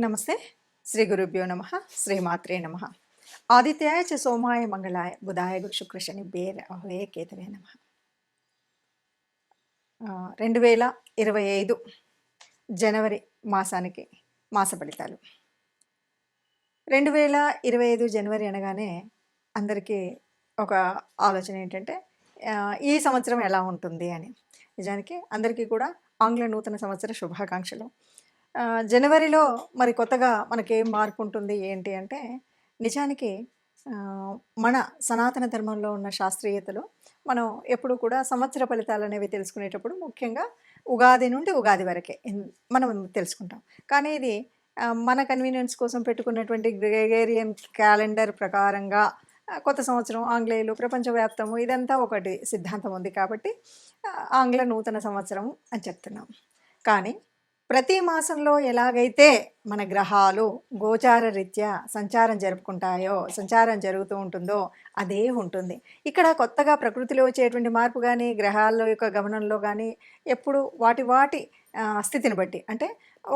నమస్తే. శ్రీ గురుభ్యో నమః. శ్రీమాత్రే నమః. ఆదిత్యాయ చ సోమాయ మంగళాయ బుధాయ గురు శుక్ర శనిభ్యే రాహవే కేతవే నమః. 2025 జనవరి మాసానికి మాస ఫలితాలు. 2025 జనవరి అనగానే అందరికీ ఒక ఆలోచన ఏంటంటే ఈ సంవత్సరం ఎలా ఉంటుంది అని. నిజానికి అందరికీ కూడా ఆంగ్ల నూతన సంవత్సర శుభాకాంక్షలు. జనవరిలో మరి కొత్తగా మనకేం మార్పు ఉంటుంది ఏంటి అంటే, నిజానికి మన సనాతన ధర్మంలో ఉన్న శాస్త్రీయతలో మనం ఎప్పుడు కూడా సంవత్సర ఫలితాలనేవి తెలుసుకునేటప్పుడు ముఖ్యంగా ఉగాది నుండి ఉగాది వరకే మనం తెలుసుకుంటాం. కానీ ఇది మన కన్వీనియన్స్ కోసం పెట్టుకున్నటువంటి గ్రెగేరియన్ క్యాలెండర్ ప్రకారంగా కొత్త సంవత్సరం ఆంగ్లేయులు ప్రపంచవ్యాప్తము ఇదంతా ఒకటి సిద్ధాంతం ఉంది కాబట్టి ఆంగ్ల నూతన సంవత్సరం అని చెప్తున్నాం. కానీ ప్రతి మాసంలో ఎలాగైతే మన గ్రహాలు గోచార రీత్యా సంచారం జరుగుతూ ఉంటుందో అదే ఉంటుంది. ఇక్కడ కొత్తగా ప్రకృతిలో వచ్చేటువంటి మార్పు కానీ గ్రహాల యొక్క గమనంలో కానీ ఎప్పుడు వాటి స్థితిని బట్టి అంటే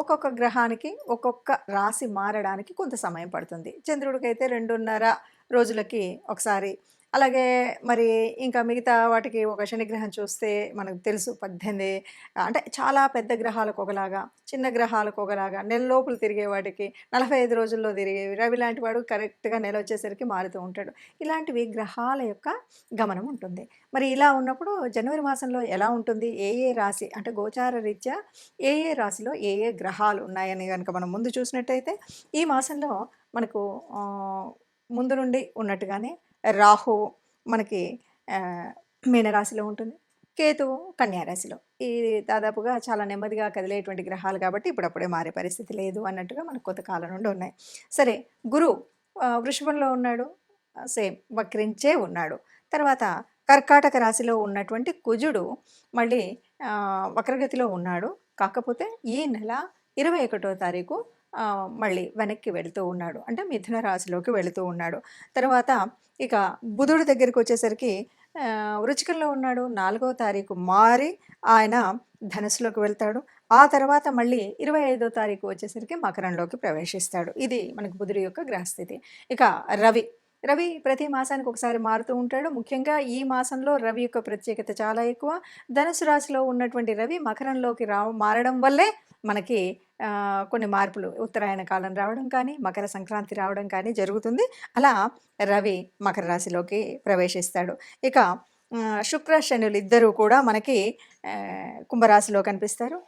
ఒక్కొక్క గ్రహానికి ఒక్కొక్క రాశి మారడానికి కొంత సమయం పడుతుంది. చంద్రుడికైతే 2.5 రోజులకి ఒకసారి, అలాగే మరి ఇంకా మిగతా వాటికి ఒక శనిగ్రహం చూస్తే మనకు తెలుసు 18 అంటే చాలా పెద్ద గ్రహాలకు ఒకలాగా, చిన్న గ్రహాలకు ఒకలాగా, నెల లోపల తిరిగే వాటికి 45 రోజుల్లో తిరిగేవి. రవి లాంటి వాడు కరెక్ట్గా నెల వచ్చేసరికి మారుతూ ఉంటాడు. ఇలాంటివి గ్రహాల యొక్క గమనం ఉంటుంది. మరి ఇలా ఉన్నప్పుడు జనవరి మాసంలో ఎలా ఉంటుంది, ఏ రాశి అంటే గోచార రీత్యా ఏ రాశిలో ఏ గ్రహాలు ఉన్నాయని కనుక మనం ముందు చూసినట్టయితే ఈ మాసంలో మనకు ముందు నుండి ఉన్నట్టుగానే రాహు మనకి మీనరాశిలో ఉంటుంది, కేతువు కన్యారాశిలో. ఈ దాదాపుగా చాలా నెమ్మదిగా కదిలేటువంటి గ్రహాలు కాబట్టి ఇప్పుడప్పుడే మారే పరిస్థితి లేదు అన్నట్టుగా మనకు కొంత కాలం నుండి ఉన్నాయి. సరే, గురువు వృషభంలో ఉన్నాడు, సేమ్ వక్రించే ఉన్నాడు. తర్వాత కర్కాటక రాశిలో ఉన్నటువంటి కుజుడు మళ్ళీ వక్రగతిలో ఉన్నాడు. కాకపోతే ఈ నెల 21వ తారీఖు మళ్ళీ వెనక్కి వెళుతూ ఉన్నాడు, అంటే మిథున రాశిలోకి వెళుతూ ఉన్నాడు. తర్వాత ఇక బుధుడి దగ్గరికి వచ్చేసరికి వృచ్చికంలో ఉన్నాడు, 4వ తారీఖు మారి ఆయన ధనుసులోకి వెళ్తాడు. ఆ తర్వాత మళ్ళీ 25వ తారీఖు వచ్చేసరికి మకరంలోకి ప్రవేశిస్తాడు. ఇది మనకు బుధుడి యొక్క గ్రహస్థితి. ఇక రవి ప్రతి మాసానికి ఒకసారి మారుతూ ఉంటాడు. ముఖ్యంగా ఈ మాసంలో రవి యొక్క ప్రత్యేకత చాలా ఎక్కువ. ధనుసు రాశిలో ఉన్నటువంటి రవి మకరంలోకి మారడం వల్లే మనకి కొన్ని మార్పులు, ఉత్తరాయణ కాలం రావడం కానీ మకర సంక్రాంతి రావడం కానీ జరుగుతుంది. అలా రవి మకర రాశిలోకి ప్రవేశిస్తాడు. ఇక శుక్ర శనులు ఇద్దరూ కూడా మనకి కుంభరాశిలో కనిపిస్తారు.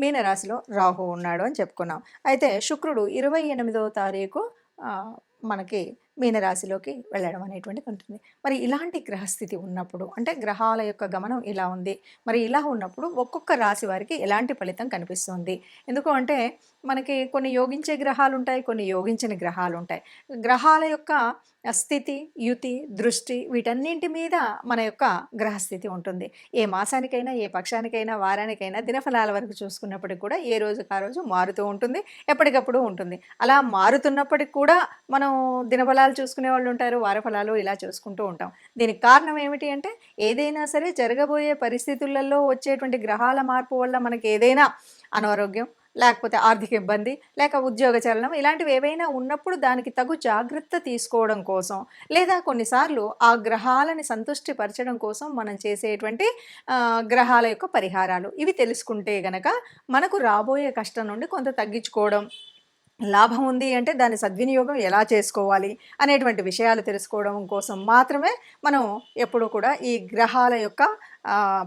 మీనరాశిలో రాహు ఉన్నాడు అని చెప్పుకున్నాం. అయితే శుక్రుడు 28వ తారీఖు మనకి మీనరాశిలోకి వెళ్ళడం అనేటువంటిది ఉంటుంది. మరి ఇలాంటి గ్రహస్థితి ఉన్నప్పుడు అంటే గ్రహాల యొక్క గమనం ఇలా ఉంది. మరి ఇలా ఉన్నప్పుడు ఒక్కొక్క రాశి వారికి ఎలాంటి ఫలితం కనిపిస్తుంది? ఎందుకు అంటే మనకి కొన్ని యోగించే గ్రహాలు ఉంటాయి, కొన్ని యోగించని గ్రహాలు ఉంటాయి. గ్రహాల యొక్క స్థితి, యుతి, దృష్టి వీటన్నింటి మీద మన యొక్క గ్రహస్థితి ఉంటుంది. ఏ మాసానికైనా, ఏ పక్షానికైనా, వారానికైనా దినఫలాల వరకు చూసుకున్నప్పటికి కూడా ఏ రోజుకి ఆ రోజు మారుతూ ఉంటుంది, ఎప్పటికప్పుడు ఉంటుంది. అలా మారుతున్నప్పటికి కూడా మనం దినఫలాలు చూసుకునే వాళ్ళు ఉంటారు, వారఫలాలు ఇలా చూసుకుంటూ ఉంటాం. దీనికి కారణం ఏమిటి అంటే ఏదైనా సరే జరగబోయే పరిస్థితులలో వచ్చేటువంటి గ్రహాల మార్పు వల్ల మనకి ఏదైనా అనారోగ్యం, లేకపోతే ఆర్థిక ఇబ్బంది, లేక ఉద్యోగ చలనం ఇలాంటివి ఏవైనా ఉన్నప్పుడు దానికి తగు జాగ్రత్త తీసుకోవడం కోసం, లేదా కొన్నిసార్లు ఆ గ్రహాలని సంతృష్టి పరచడం కోసం మనం చేసేటువంటి గ్రహాల యొక్క పరిహారాలు ఇవి తెలుసుకుంటే గనక మనకు రాబోయే కష్టం నుండి కొంత తగ్గించుకోవడం, లాభం ఉంది అంటే దాని సద్వినియోగం ఎలా చేసుకోవాలి అనేటువంటి విషయాలు తెలుసుకోవడం కోసం మాత్రమే మనం ఎప్పుడూ కూడా ఈ గ్రహాల యొక్క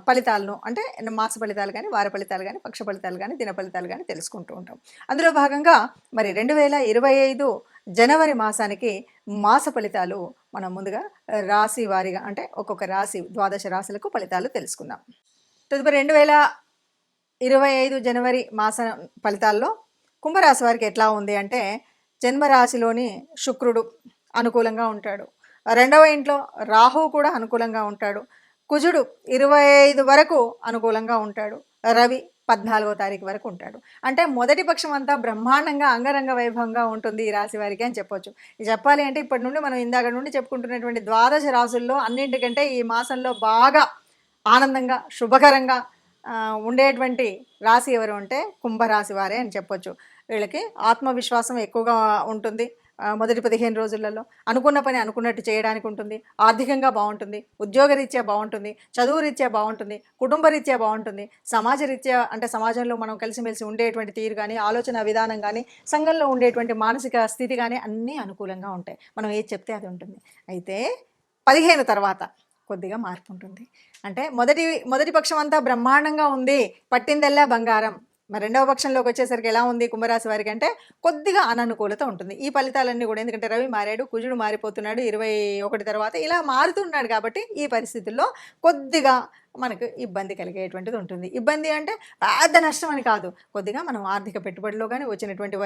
ఫలితాలను అంటే మాస ఫలితాలు కానీ, వార ఫలితాలు కానీ, పక్ష ఫలితాలు కానీ, దిన ఫలితాలు కానీ తెలుసుకుంటూ ఉంటాం. అందులో భాగంగా మరి 2025 జనవరి మాసానికి మాస ఫలితాలు మనం ముందుగా రాశి వారీగా అంటే ఒక్కొక్క రాశి 12 రాశులకు ఫలితాలు తెలుసుకుందాం. తదుపరి 2025 జనవరి మాస ఫలితాల్లో కుంభరాశి వారికి ఎట్లా ఉంది అంటే జన్మరాశిలోని శుక్రుడు అనుకూలంగా ఉంటాడు, 2వ ఇంట్లో రాహు కూడా అనుకూలంగా ఉంటాడు, కుజుడు 25 వరకు అనుకూలంగా ఉంటాడు, రవి 14వ తారీఖు వరకు ఉంటాడు. అంటే మొదటి పక్షం అంతా బ్రహ్మాండంగా అంగరంగ వైభవంగా ఉంటుంది ఈ రాశి వారికి అని చెప్పొచ్చు. చెప్పాలి అంటే ఇప్పటి నుండి మనం ఇందాక నుండి చెప్పుకుంటున్నటువంటి 12 రాశుల్లో అన్నింటికంటే ఈ మాసంలో బాగా ఆనందంగా శుభకరంగా ఉండేటువంటి రాశి ఎవరు అంటే కుంభరాశి వారే అని చెప్పొచ్చు. వీళ్ళకి ఆత్మవిశ్వాసం ఎక్కువగా ఉంటుంది. మొదటి 15 రోజులలో అనుకున్న పని అనుకున్నట్టు చేయడానికి ఉంటుంది. ఆర్థికంగా బావుంటుంది. ఉద్యోగరీత్యా బావుంటుంది. చదువు రీత్యా బావుంటుంది. కుటుంబ రీత్యా బావుంటుంది. సమాజ రీత్యా అంటే సమాజంలో మనం కలిసిమెలిసి ఉండేటువంటి తీరు గానీ, ఆలోచన విధానం గానీ, సంఘంలో ఉండేటువంటి మానసిక స్థితి గానీ అన్నీ అనుకూలంగా ఉంటాయి. మనం ఏది చెప్తే అది ఉంటుంది. అయితే 15 తర్వాత కొద్దిగా మార్పుంటుంది. అంటే మొదటి పక్షం అంతా బ్రహ్మాండంగా ఉంది. పట్టిందల్లా బంగారం. మరి రెండవ పక్షంలోకొచ్చేసరికి ఎలా ఉంది కుంభరాశి వారికంటే కొద్దిగా అననుకూలత ఉంటుంది. ఈ ఫలితాలన్నీ గూడా ఎందుకంటే రవి మారాడు, కుజుడు మారిపోతున్నాడు 21 తర్వాత ఇలా మారుతున్నాడు కాబట్టి ఈ పరిస్థితుల్లో కొద్దిగా మనకు ఇబ్బంది కలిగేటువంటిది ఉంటుంది. ఇబ్బంది అంటే పెద్ద నష్టం అని కాదు. కొద్దిగా మనం ఆర్థిక పెట్టుబడిలో గానీ, వచ్చినటువంటి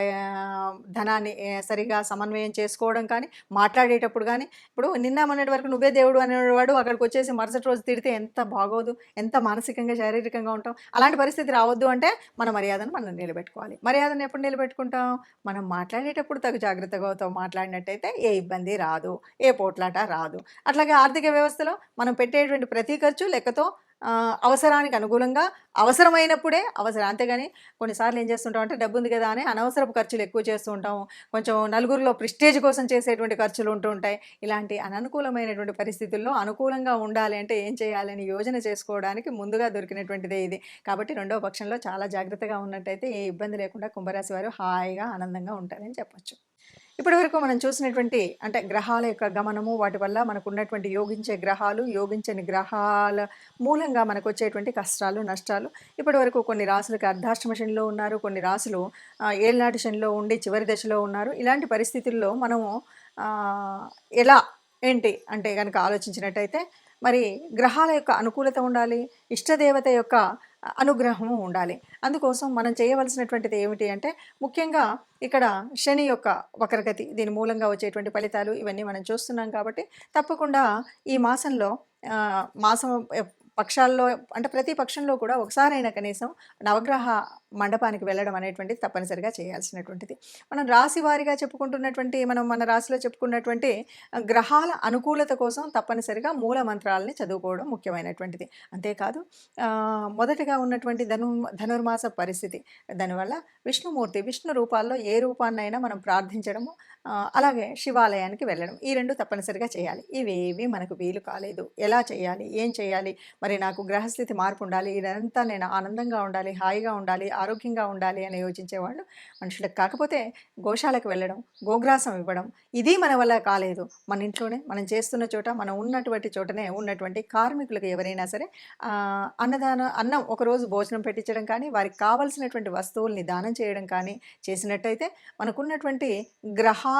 ధనాన్ని సరిగ్గా సమన్వయం చేసుకోవడం కానీ, మాట్లాడేటప్పుడు గానీ, ఇప్పుడు నిన్న మొన్నటి వరకు నువ్వే దేవుడు అనేవాడు అక్కడికొచ్చేసి మరుసటి రోజు తిడితే ఎంత బాగోదు. ఎంత మానసికంగా, శారీరకంగా ఉంటాం. అలాంటి పరిస్థితి రావద్దు అంటే మన మర్యాదను మనం నిలబెట్టుకోవాలి. మర్యాదను ఎప్పుడు నిలబెట్టుకుంటాం? మనం మాట్లాడేటప్పుడు తగు జాగ్రత్తగా మాట్లాడినట్టయితే ఏ ఇబ్బంది రాదు. ఏ పోట్లాట రాదు. అట్లాగే ఆర్థిక వ్యవస్థలో మనం పెట్టేటువంటి ప్రతి ఖర్చు లెక్కతో అవసరానికి అనుగుణంగా అవసరమైనప్పుడే అంతేగాని కొన్నిసార్లు ఏం చేస్తుంటాం అంటే డబ్బుంది కదా అని అనవసరపు ఖర్చులు ఎక్కువ చేస్తూ ఉంటాము. కొంచెం నలుగురిలో ప్రెస్టీజ్ కోసం చేసేటువంటి ఖర్చులు ఉంటూ ఉంటాయి. ఇలాంటి అననుకూలమైనటువంటి పరిస్థితుల్లో అనుకూలంగా ఉండాలి అంటే ఏం చేయాలి అని యోజన చేసుకోవడానికి ముందుగా దొరికినటువంటిదే ఇది. కాబట్టి రెండవ పక్షంలో చాలా జాగ్రత్తగా ఉన్నట్టయితే ఏ ఇబ్బంది లేకుండా కుంభరాశి వారు హాయిగా ఆనందంగా ఉంటారని చెప్పొచ్చు. ఇప్పటివరకు మనం చూసినటువంటి అంటే గ్రహాల యొక్క గమనము, వాటి వల్ల మనకున్నటువంటి యోగించే గ్రహాలు, యోగించని గ్రహాల మూలంగా మనకొచ్చేటువంటి కష్టాలు, నష్టాలు. ఇప్పటివరకు కొన్ని రాసులకి అర్ధాష్టమ శనిలో ఉన్నారు. కొన్ని రాసులు ఏళ్ళనాటి శనిలో ఉండి చివరి దశలో ఉన్నారు. ఇలాంటి పరిస్థితుల్లో మనము ఎలా ఏంటి అంటే గనక ఆలోచించినట్టయితే మరి గ్రహాల యొక్క అనుకూలత ఉండాలి. ఇష్టదేవత యొక్క అనుగ్రహము ఉండాలి. అందుకోసం మనం చేయవలసినటువంటిది ఏమిటి అంటే ముఖ్యంగా ఇక్కడ శని యొక్క వక్రగతి దీని మూలంగా వచ్చేటువంటి ఫలితాలు ఇవన్నీ మనం చూస్తున్నాం కాబట్టి తప్పకుండా ఈ మాసంలో మాసం పక్షాల్లో అంటే ప్రతి పక్షంలో కూడా ఒకసారైనా కనీసం నవగ్రహ మండపానికి వెళ్ళడం అనేటువంటిది తప్పనిసరిగా చేయాల్సినటువంటిది. మనం రాశి వారిగా చెప్పుకుంటున్నటువంటి మనం మన రాశిలో చెప్పుకున్నటువంటి గ్రహాల అనుకూలత కోసం తప్పనిసరిగా మూల మంత్రాలని చదువుకోవడం ముఖ్యమైనటువంటిది. అంతేకాదు మొదటగా ఉన్నటువంటి ధనుర్మాస పరిస్థితి దానివల్ల విష్ణు రూపాల్లో ఏ రూపాన్నైనా మనం ప్రార్థించడము, అలాగే శివాలయానికి వెళ్ళడం ఈ 2 తప్పనిసరిగా చేయాలి. ఇవేవి మనకు వీలు కాలేదు. ఎలా చేయాలి? ఏం చేయాలి? మరి నాకు గ్రహస్థితి మార్పు ఉండాలి. ఇదంతా నేను ఆనందంగా ఉండాలి, హాయిగా ఉండాలి, ఆరోగ్యంగా ఉండాలి అని యోచించేవాళ్ళు మనుషులకు. కాకపోతే గోశాలకు వెళ్ళడం, గోగ్రాసం ఇవ్వడం ఇది మన వల్ల కాలేదు. మన ఇంట్లోనే మనం చేస్తున్న చోట మనం ఉన్నటువంటి చోటనే ఉన్నటువంటి కార్మికులకు ఎవరైనా సరే అన్నం ఒకరోజు భోజనం పెట్టించడం కానీ, వారికి కావాల్సినటువంటి వస్తువుల్ని దానం చేయడం కానీ చేసినట్టయితే మనకున్నటువంటి గ్రహాల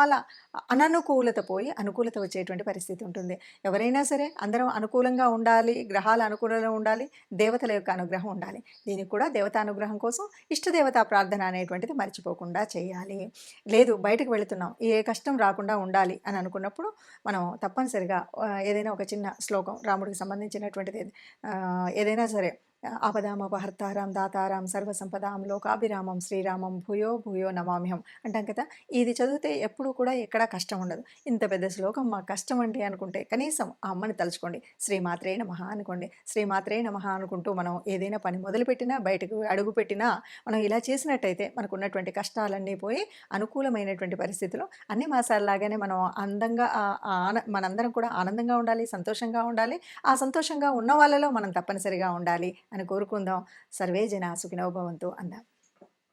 అననుకూలత పోయి అనుకూలత వచ్చేటువంటి పరిస్థితి ఉంటుంది. ఎవరైనా సరే అందరం అనుకూలంగా ఉండాలి, గ్రహాల అనుకూలంగా ఉండాలి, దేవతల యొక్క అనుగ్రహం ఉండాలి. దీనికి కూడా దేవతానుగ్రహం కోసం ఇష్టదేవతా ప్రార్థన అనేటువంటిది మర్చిపోకుండా చేయాలి. లేదు బయటకు వెళుతున్నాం ఏ కష్టం రాకుండా ఉండాలి అని అనుకున్నప్పుడు మనం తప్పనిసరిగా ఏదైనా ఒక చిన్న శ్లోకం రాముడికి సంబంధించినటువంటిది ఏదైనా సరే ఆపదామపహర్తారాం దాతారాం సర్వసంపదాం లోకాభిరామం శ్రీరామం భూయో భూయో నమామ్యహం అంటాం కదా. ఇది చదివితే ఎప్పుడూ కూడా ఎక్కడా కష్టం ఉండదు. ఇంత పెద్ద శ్లోకం మా కష్టం అంటే అనుకుంటే కనీసం ఆ అమ్మని తలుచుకోండి, శ్రీమాత్రే నమః అనుకోండి. శ్రీమాత్రే నమః అనుకుంటూ మనం ఏదైనా పని మొదలుపెట్టినా బయటకు అడుగు పెట్టినా మనం ఇలా చేసినట్టయితే మనకున్నటువంటి కష్టాలన్నీ పోయి అనుకూలమైనటువంటి పరిస్థితులు అన్ని మాసాలలాగానే మనం అందంగా మనందరం కూడా ఆనందంగా ఉండాలి, సంతోషంగా ఉండాలి. ఆ సంతోషంగా ఉన్న వాళ్ళలో మనం తప్పనిసరిగా ఉండాలి అని కోరుకుందాం. సర్వే జనా సుఖినో భవంతు అందాం.